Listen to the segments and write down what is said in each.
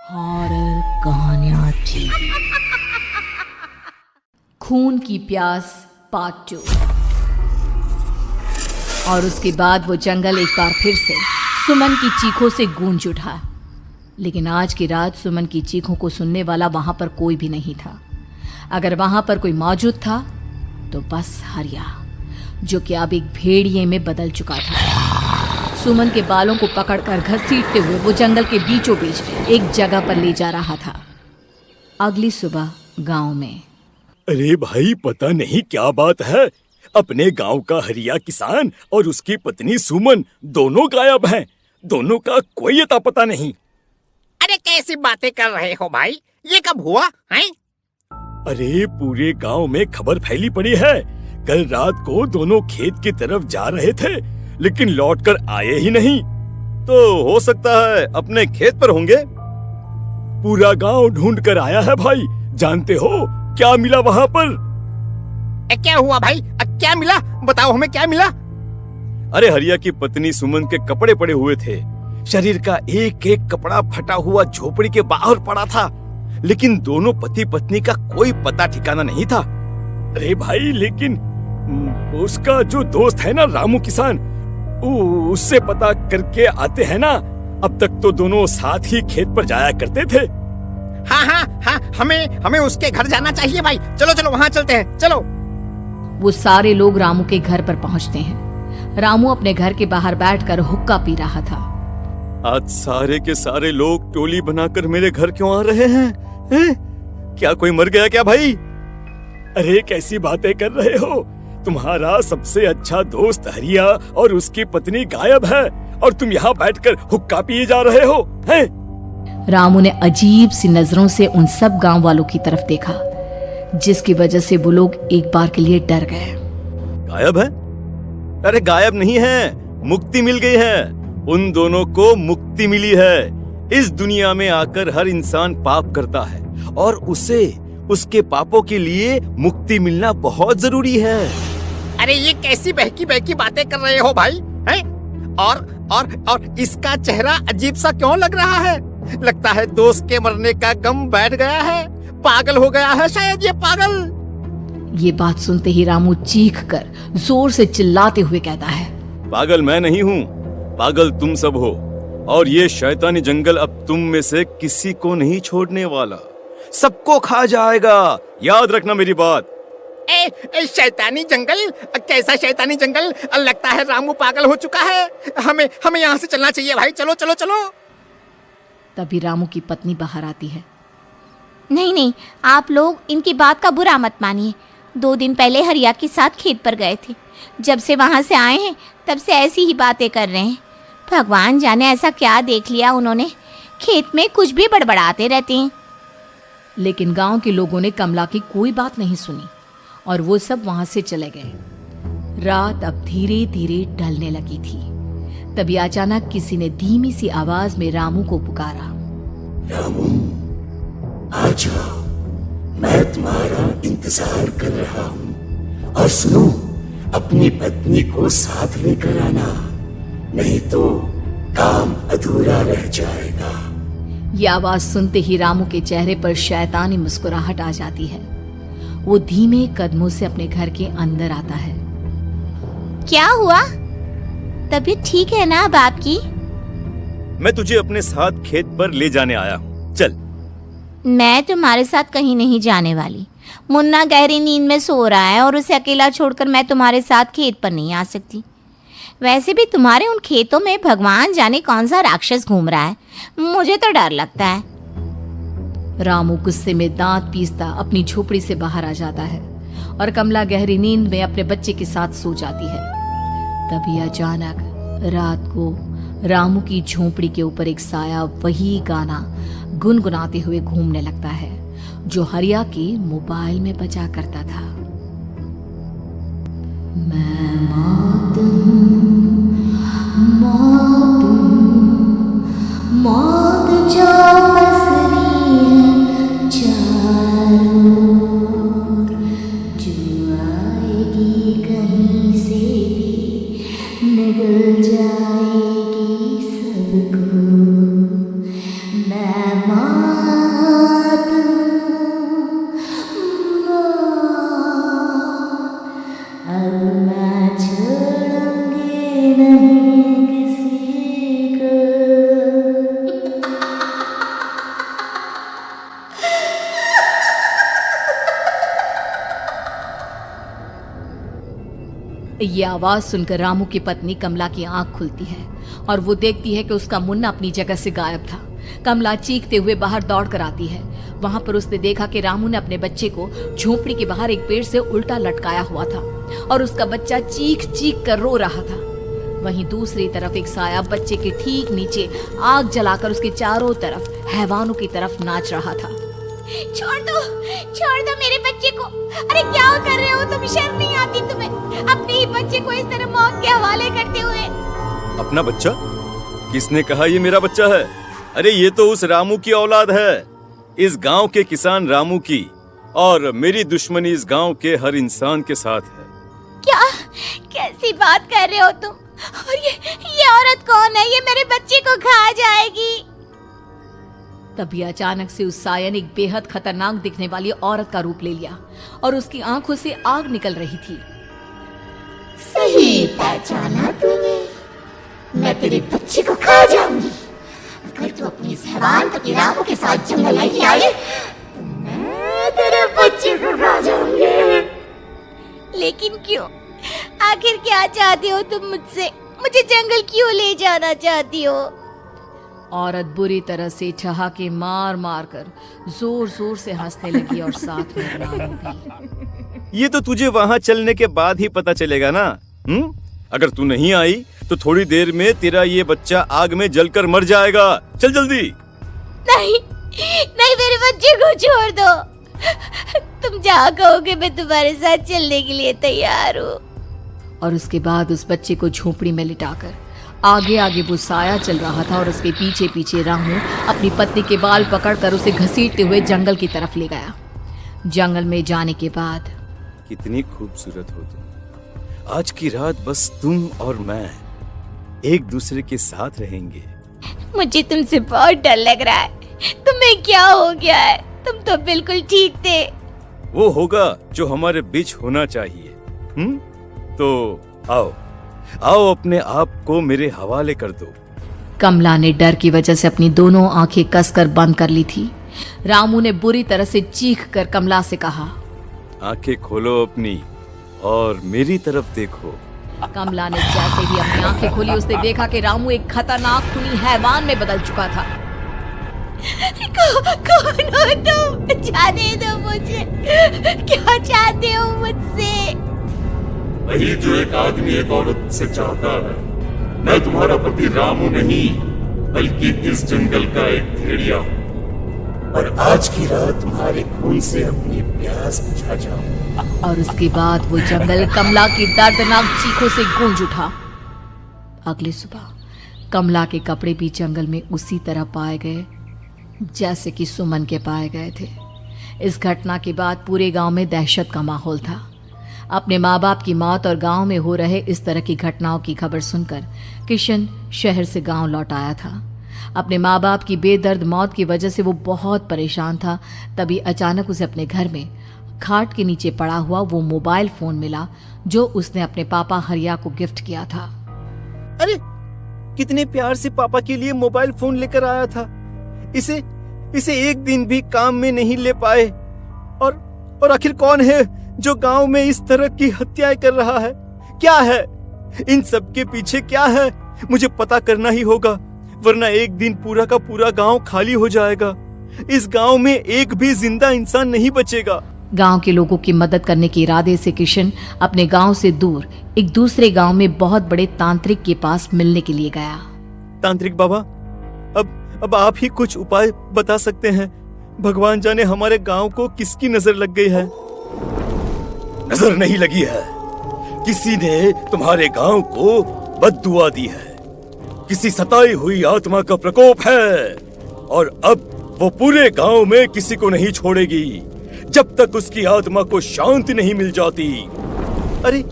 Horror कहानियां TV. खून की प्यास पार्ट 2। और उसके बाद वो जंगल एक बार फिर से सुमन की चीखों से गूंज उठा। लेकिन आज की रात सुमन की चीखों को सुनने वाला वहां पर कोई भी नहीं था। अगर वहां पर कोई मौजूद था तो बस हरिया, जो कि अब एक भेड़िए में बदल चुका था। सुमन के बालों को पकड़कर घसीटते हुए वो जंगल के बीचों बीच एक जगह पर ले जा रहा था। अगली सुबह गांव में। अरे भाई, पता नहीं क्या बात है, अपने गांव का हरिया किसान और उसकी पत्नी सुमन दोनों गायब हैं। दोनों का कोई अता पता नहीं। अरे कैसी बातें कर रहे हो भाई, ये कब हुआ है? अरे पूरे गांव में खबर फैली पड़ी है। कल रात को दोनों खेत की तरफ जा रहे थे, लेकिन लौटकर आए ही नहीं। तो हो सकता है अपने खेत पर होंगे। पूरा गांव ढूंढ कर आया है भाई। जानते हो क्या मिला वहां पर? क्या हुआ भाई? क्या मिला? बताओ हमें, क्या मिला? अरे हरिया की पत्नी सुमन के कपड़े पड़े हुए थे। शरीर का एक एक कपड़ा फटा हुआ झोपड़ी के बाहर पड़ा था, लेकिन दोनों पति पत्नी का कोई पता ठिकाना नहीं था। अरे भाई, लेकिन उसका जो दोस्त है ना रामू किसान, उससे पता करके आते हैं ना। अब तक तो दोनों साथ ही खेत पर जाया करते थे। हाँ, हमें उसके घर जाना चाहिए भाई। चलो वहाँ चलते हैं, चलो। वो सारे लोग रामू के घर पर पहुंचते हैं। रामू अपने घर के बाहर बैठकर हुक्का पी रहा था। आज सारे के सारे लोग टोली बनाकर मेरे घर क्यों आ रहे हैं? क्या कोई मर गया क्या भाई? अरे कैसी बातें कर रहे हो? तुम्हारा सबसे अच्छा दोस्त हरिया और उसकी पत्नी गायब है, और तुम यहाँ बैठकर हुक्का पिए जा रहे हो हैं? रामू ने अजीब सी नजरों से उन सब गांव वालों की तरफ देखा, जिसकी वजह से वो लोग एक बार के लिए डर गए। गायब है? अरे गायब नहीं है, मुक्ति मिल गई है। उन दोनों को मुक्ति मिली है। इस दुनिया में आकर हर इंसान पाप करता है, और उसे उसके पापों के लिए मुक्ति मिलना बहुत जरूरी है। अरे ये कैसी बहकी बातें कर रहे हो भाई, हैं? और इसका चेहरा अजीब सा क्यों लग रहा है? लगता है दोस्त के मरने का गम बैठ गया है। पागल हो गया है शायद ये पागल। ये बात सुनते ही रामू चीख कर जोर से चिल्लाते हुए कहता है, पागल मैं नहीं हूँ, पागल तुम सब हो। और ये शैतानी जंगल अब तुम में से किसी को नहीं छोड़ने वाला, सबको खा जाएगा। याद रखना मेरी बात। शैतानी जंगल? कैसा शैतानी जंगल? लगता है रामू पागल हो चुका है। हमें यहाँ से चलना चाहिए भाई। चलो। तभी रामू की पत्नी बाहर आती है। नहीं, आप लोग इनकी बात का बुरा मत मानिए। 2 दिन पहले हरिया के साथ खेत पर गए थे। जब से वहाँ से आए हैं तब से ऐसी ही बातें कर रहे हैं। भगवान जाने ऐसा क्या देख लिया उन्होंने, खेत में कुछ भी बड़बड़ाते रहते हैं। लेकिन गांव के लोगों ने कमला की कोई बात नहीं सुनी, और वो सब वहां से चले गए। रात अब धीरे धीरे ढलने लगी थी। तभी अचानक किसी ने धीमी सी आवाज में रामू को पुकारा। रामू, आ जाओ, मैं तुम्हारा इंतजार कर रहा हूँ। और सुनो, अपनी पत्नी को साथ लेकर आना, नहीं तो काम अधूरा रह जाएगा। ये आवाज सुनते ही रामू के चेहरे पर शैतानी मुस्कुराहट आ जाती है। वो धीमे कदमों से अपने घर के अंदर आता है। क्या हुआ? तबीयत ठीक है ना अब आपकी? मैं तुझे अपने साथ खेत पर ले जाने आया हूँ, चल। मैं तुम्हारे साथ कहीं नहीं जाने वाली। मुन्ना गहरी नींद में सो रहा है, और उसे अकेला छोड़कर मैं तुम्हारे साथ खेत पर नहीं आ सकती। वैसे भी तुम्हारे उन खेतों में भगवान जाने कौन सा राक्षस घूम रहा है, मुझे तो डर लगता है। रामू गुस्से में दांत पीसता अपनी झोपड़ी से बाहर आ जाता है, और कमला गहरी नींद में अपने बच्चे के साथ सो जाती है। तभी अचानक रात को रामू की झोपड़ी के ऊपर एक साया वही गाना गुनगुनाते हुए घूमने लगता है, जो हरिया के मोबाइल में बजा करता था। मैं मौत जो पसरी है चारों ओर, जो आएगी कहीं से भी निगल जाएगी सबको। मैं ये आवाज सुनकर रामू की पत्नी कमला की आंख खुलती है और वो देखती है कि उसका मुन्ना अपनी जगह से गायब था। कमला चीखते हुए बाहर दौड़ कर आती है। वहां पर उसने देखा कि रामू ने अपने बच्चे को झोपड़ी के बाहर एक पेड़ से उल्टा लटकाया हुआ था और उसका बच्चा चीख चीख कर रो रहा था। वहीं दूसरी तरफ एक साया बच्चे के ठीक नीचे आग जलाकर उसके चारों तरफ हैवानों की तरफ नाच रहा था। छोड़ दो मेरे बच्चे को। अरे क्या कर रहे हो तुम? शर्म नहीं आती तुम्हें अपने ही बच्चे को इस तरह मौत के हवाले करते हुए? अपना बच्चा? किसने कहा ये मेरा बच्चा है? अरे ये तो उस रामू की औलाद है, इस गांव के किसान रामू की, और मेरी दुश्मनी इस गांव के हर इंसान के साथ है। क्या? कैसी बात कर रहे हो तुम? और ये औरत कौन है? ये मेरे बच्चे को खा जाएगी। तभी अचानक से उस साया ने एक बेहद खतरनाक दिखने वाली औरत का रूप ले लिया और उसकी आंखों से आग निकल रही थी। सही पहचाना तूने, मैं तेरे बच्चे को खा जाऊंगी। अगर तू अपनी इस हैवान पति रामू के साथ जंगल नहीं आए तो मैं तेरे बच्चे को खा जाऊंगी। लेकिन क्यों? आखिर क्या चाहती हो तुम मुझसे? मुझे जंगल क्यों ले जाना चाहती हो? औरत बुरी तरह से ठहाके मार मार कर जोर जोर से हंसने लगी और साथ में रामू भी। ये तो तुझे वहाँ चलने के बाद ही पता चलेगा ना। अगर तू नहीं आई तो थोड़ी देर में तेरा ये बच्चा आग में जलकर मर जाएगा। चल जल्दी। नहीं, मेरे बच्चे को छोड़ दो। तुम जहाँ कहोगे मैं तुम्हारे साथ चलने के लिए तैयार हूँ। और उसके बाद उस बच्चे को झोपड़ी में लिटाकर आगे आगे वो साया चल रहा था और उसके पीछे पीछे रामू अपनी पत्नी के बाल पकड़कर उसे घसीटते हुए जंगल की तरफ ले गया। जंगल में जाने के बाद, कितनी खूबसूरत हो तुम। आज की रात बस तुम और मैं एक दूसरे के साथ रहेंगे। मुझे तुमसे बहुत डर लग रहा है। तुम्हें क्या हो गया है? तुम तो बिल्कुल ठीक थे। वो होगा जो हमारे बीच होना चाहिए। तो आओ अपने आप को मेरे हवाले कर दो। कमला ने डर की वजह से अपनी दोनों आंखें कसकर बंद कर ली थी। रामू ने बुरी तरह से चीख कर कमला से कहा, आंखें खोलो अपनी और मेरी तरफ देखो। कमला ने जैसे ही अपनी आंखें खोली उसने देखा कि रामू एक खतरनाक खूनी हैवान में बदल चुका था। कौन हो तुम? जाने दो मुझे। क्या चाहते हो मुझसे? वही जो एक आदमी एक औरत से चाहता है। मैं तुम्हारा पति रामू नहीं, बल्कि इस जंगल का एक भेड़िया हूँ, और आज की रात तुम्हारे खून से अपनी प्यास बुझा जाऊं। और उसके बाद वो जंगल कमला की दर्दनाक चीखों से गूंज उठा। अगली सुबह कमला के कपड़े भी जंगल में उसी तरह पाए गए जैसे कि सुमन के पाए गए थे। इस घटना के बाद पूरे गांव में दहशत का माहौल था। अपने माँ बाप की मौत और गांव में हो रहे इस तरह की घटनाओं की खबर सुनकर किशन शहर से गांव लौट आया था। अपने माँ बाप की बेदर्द मौत की वजह से वो बहुत परेशान था। तभी अचानक उसे अपने घर में खाट के नीचे पड़ा हुआ वो मोबाइल फोन मिला जो उसने अपने पापा हरिया को गिफ्ट किया था। अरे कितने प्यार से पापा के लिए मोबाइल फोन लेकर आया था। इसे एक दिन भी काम में नहीं ले पाए। और आखिर कौन है जो गांव में इस तरह की हत्याएं कर रहा है? क्या है इन सब के पीछे? क्या है? मुझे पता करना ही होगा, वरना एक दिन पूरा का पूरा गांव खाली हो जाएगा। इस गांव में एक भी जिंदा इंसान नहीं बचेगा। गांव के लोगों की मदद करने के इरादे से किशन अपने गांव से दूर एक दूसरे गांव में बहुत बड़े तांत्रिक के पास मिलने के लिए गया। तांत्रिक बाबा, अब आप ही कुछ उपाय बता सकते हैं। भगवान जाने हमारे गांव को किसकी नजर लग गई है। नजर नहीं लगी है, किसी ने तुम्हारे गांव को बद्दुआ दी है। किसी सताई हुई आत्मा का प्रकोप है और अब वो पूरे गांव में किसी को नहीं छोड़ेगी जब तक उसकी आत्मा को शांति नहीं मिल जाती। अरे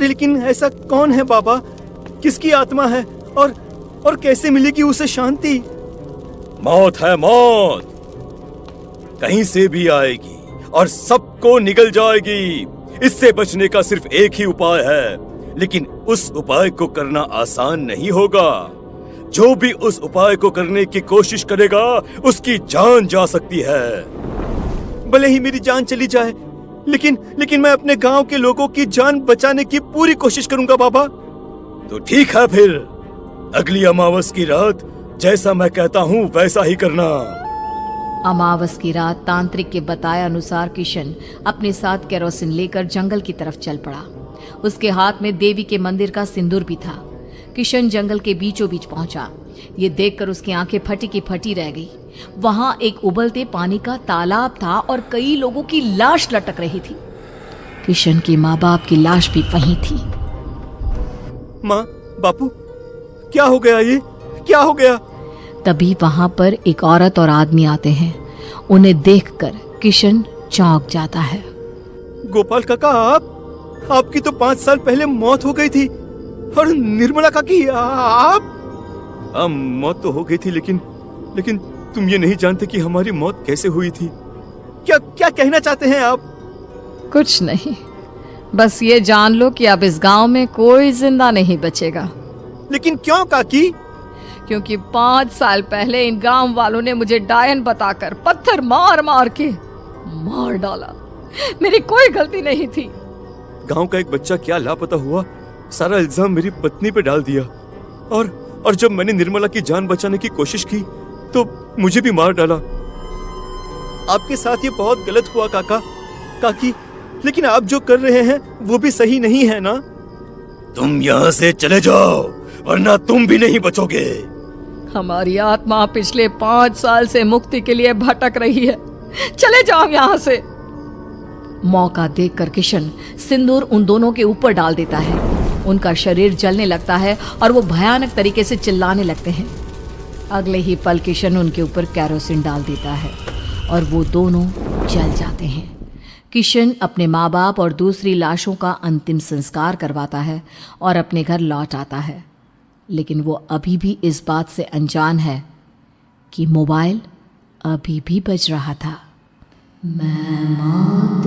लेकिन ऐसा कौन है बाबा? किसकी आत्मा है और कैसे मिलेगी उसे शांति? मौत है मौत, कहीं से भी आएगी और सबको निगल जाएगी। इससे बचने का सिर्फ एक ही उपाय है, लेकिन उस उपाय को करना आसान नहीं होगा। जो भी उस उपाय को करने की कोशिश करेगा उसकी जान जा सकती है। भले ही मेरी जान चली जाए, लेकिन मैं अपने गांव के लोगों की जान बचाने की पूरी कोशिश करूंगा बाबा। तो ठीक है, फिर अगली अमावस की रात जैसा मैं कहता हूँ वैसा ही करना। अमावस की रात तांत्रिक के बताए अनुसार किशन अपने साथ केरोसिन लेकर जंगल की तरफ चल पड़ा। उसके हाथ में देवी के मंदिर का सिंदूर भी था। किशन जंगल के बीचों बीच पहुंचा। ये देखकर उसकी आंखें फटी की फटी रह गई। वहां एक उबलते पानी का तालाब था और कई लोगों की लाश लटक रही थी। किशन के माँ बाप की लाश भी वहीं थी। माँ, बापू, क्या हो गया? ये क्या हो गया? तभी वहां पर एक औरत और आदमी आते हैं। उन्हें देखकर किशन चौंक जाता है। गोपाल काका, आपकी तो 5 साल पहले मौत हो गई थी। और निर्मला काकी, आप? मौत तो हो गई थी, लेकिन तुम ये नहीं जानते कि हमारी मौत कैसे हुई थी। क्या कहना चाहते हैं आप? कुछ नहीं, बस ये जान लो कि अब इस गांव में कोई जिंदा नहीं बचेगा। लेकिन क्यों काकी? क्योंकि 5 साल पहले इन गांव वालों ने मुझे डायन बताकर पत्थर मार मार के मार डाला। मेरी कोई गलती नहीं थी। गांव का एक बच्चा क्या लापता हुआ, सारा इल्जाम मेरी पत्नी पे डाल दिया। और जब मैंने निर्मला की जान बचाने की कोशिश की तो मुझे भी मार डाला। आपके साथ ये बहुत गलत हुआ काकी, लेकिन आप जो कर रहे हैं वो भी सही नहीं है ना? तुम यहाँ से चले जाओ वरना तुम भी नहीं बचोगे। हमारी आत्मा पिछले 5 साल से मुक्ति के लिए भटक रही है। चले जाओ यहाँ से। मौका देखकर किशन सिंदूर उन दोनों के ऊपर डाल देता है। उनका शरीर जलने लगता है और वो भयानक तरीके से चिल्लाने लगते हैं। अगले ही पल किशन उनके ऊपर केरोसिन डाल देता है और वो दोनों जल जाते हैं। किशन अपने माँ बाप और दूसरी लाशों का अंतिम संस्कार करवाता है और अपने घर लौट आता है। लेकिन वो अभी भी इस बात से अनजान है कि मोबाइल अभी भी बज रहा था। मैं मौत